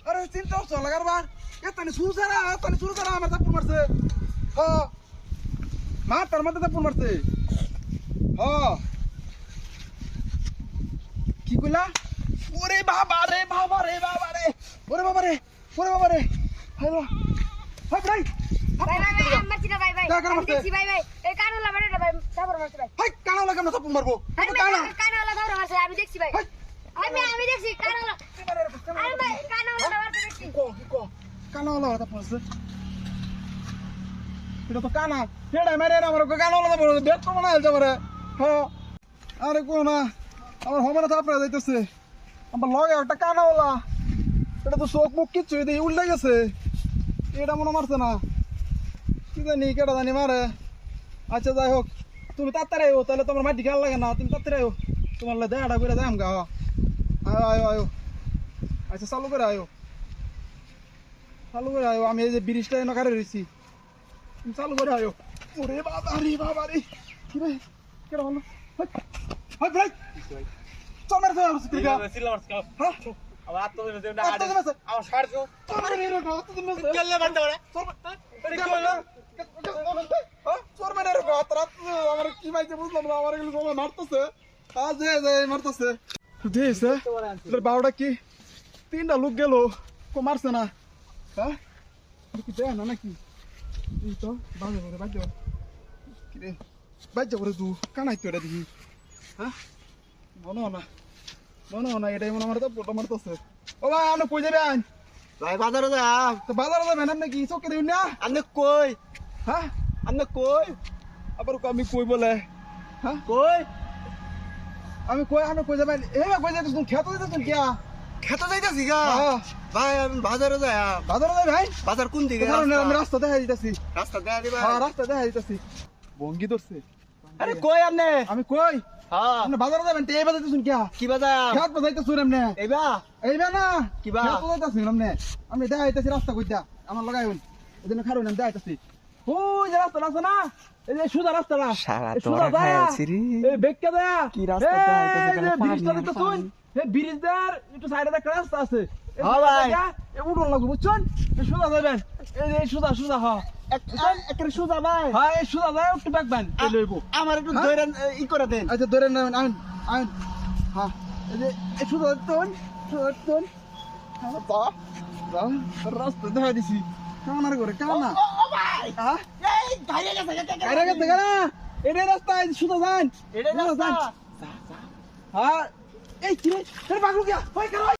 अरे चिंता लगा बार तनी सुरू सारा আমার থাপ্পড় মারছে হ্যাঁ মা তার মধ্যে থাপ্পড় মারছে হ্যাঁ কি কইলা ওরে বাবা রে ওরে বাবা রে হ্যালো হাই ভাই মারছি না ভাই দেখছি ভাই এই কানলা মারে না ভাই থাপ্পড় মারছে ভাই হাই কানালা কেন থাপ্পড় মারবো কানলা থাপ্পড় মারছে আমি দেখছি ভাই আমি দেখছি কানলা আরে ভাই কানলা মারতে দেখছি কানালা থাপ্পড় মারছে এটা তো কানা হেডা মেরে আমার কানালা থাপ্পড় বেট তো মনে হচ্ছে আমারে হ্যাঁ আরে কো না আমার হোমনা থাপ্পড় যাইতেছে আমার লগে একটা কানাওয়ালা এটা তো চোখ মুখ কিচ্ছু দিয়ে উল্টে গেছে এটা মনে মারছে না কি জানি কেটা জানি মারে আচ্ছা যাই হোক তুমি তাড়াতাড়ি আয়ো তাহলে তোমার মাটি খেয়াল লাগে না তুমি তাড়াতাড়ি আয়ো তোমার দেখাটা করে যাই আমগা আয়ো আচ্ছা চালু করে আয়ো আমি এই যে ব্রিজটা এনে কারে রয়েছি তুমি চালু করে আয়ো ওরে বাবা রে কি রে কেটা বলো হাই ভাই চল মেরে হ্যাঁ আবার তো দেনা আড়ে আমার ছাড়ছো চল মেরে রে তুমি কেলে বানতে পারে চোর মেরে রে আমার কি ভাইছে বুঝলাম না আমার এগুলো সবাই মারতেছে মারতেছে দিয়েছে তোর বারোটা কি তিনটা লোক গেল কো মারছে না হ্যাঁ কি দেয় না নাকি এই তো বাজে কি রে বাজে করে তু কানাই তো এটা দেখি হ্যাঁ মনে না এটাই মনে আমার তো ফটো মারতেছে ও ভাই আপনি কই যাবেন ভাই বাজারে যা তো বাজারে যাবেন আপনি কি চোখে দিন না আপনি কই হ্যাঁ আপনি কই আবার আমি কই বলে হ্যাঁ কই আমি কই যাবেন এই কই যাইতেছ তুমি খেতে যাইতেছ কি খেতে যাইতাছি গা হ্যাঁ ভাই আমি বাজারে যা বাজারে যাই ভাই বাজার কোন দিকে আমি রাস্তা দেখা দিতেছি রাস্তা দেখা দিবা হ্যাঁ রাস্তা দেখা দিতেছি ভঙ্গি ধরছে আরে কই আপনি আমি কই হ্যাঁ আপনি বাজারে যাবেন তে এই বাজাইতেছ কি কি বাজার খেত বাজাইতেছ এমনে এইবা এইবা না কিবা? খেত বাজাইতেছ এমনে আমি দেখা দিতেছি রাস্তা কইতা আমার লাগাইউন এজন্য খারুন আমি দেখা দিতেছি ওই যে রাস্তা আছে না এই যে সুদা রাস্তাটা সারা এই তোরা সুদা যায়। খাইছি রে। এই বেক্কা দেয়া কি রাস্তা দেখাইতেছে কেন? ব্রিজটা পানি, দেখতে পানি। শুন এই ব্রিজটার একটু সাইডে একটা রাস্তা আছে এই হ্যাঁ ভাই। রাস্তাটা এই উড়ন লাগবে বুঝছেন এই সুদা যাবেন এই যে সুদা হ্যাঁ একটা সুজা ভাই হ্যাঁ এই সুদা যায় একটু দেখবেন এই লইবো আমার একটু হ্যাঁ? ধরে ই করে দেন আচ্ছা ধরে নেবেন আমি হ্যাঁ এই যে এই সুদা দেখতেন রাস্তা দেখা দিছি কামার করে কামনা ও ভাই হ্যাঁ এই গাড়ি গেছে আরে গেছে গা এটাই রাস্তা সুদা যান এটা রাস্তা হ্যাঁ এই কি রে পাগলু গিয়া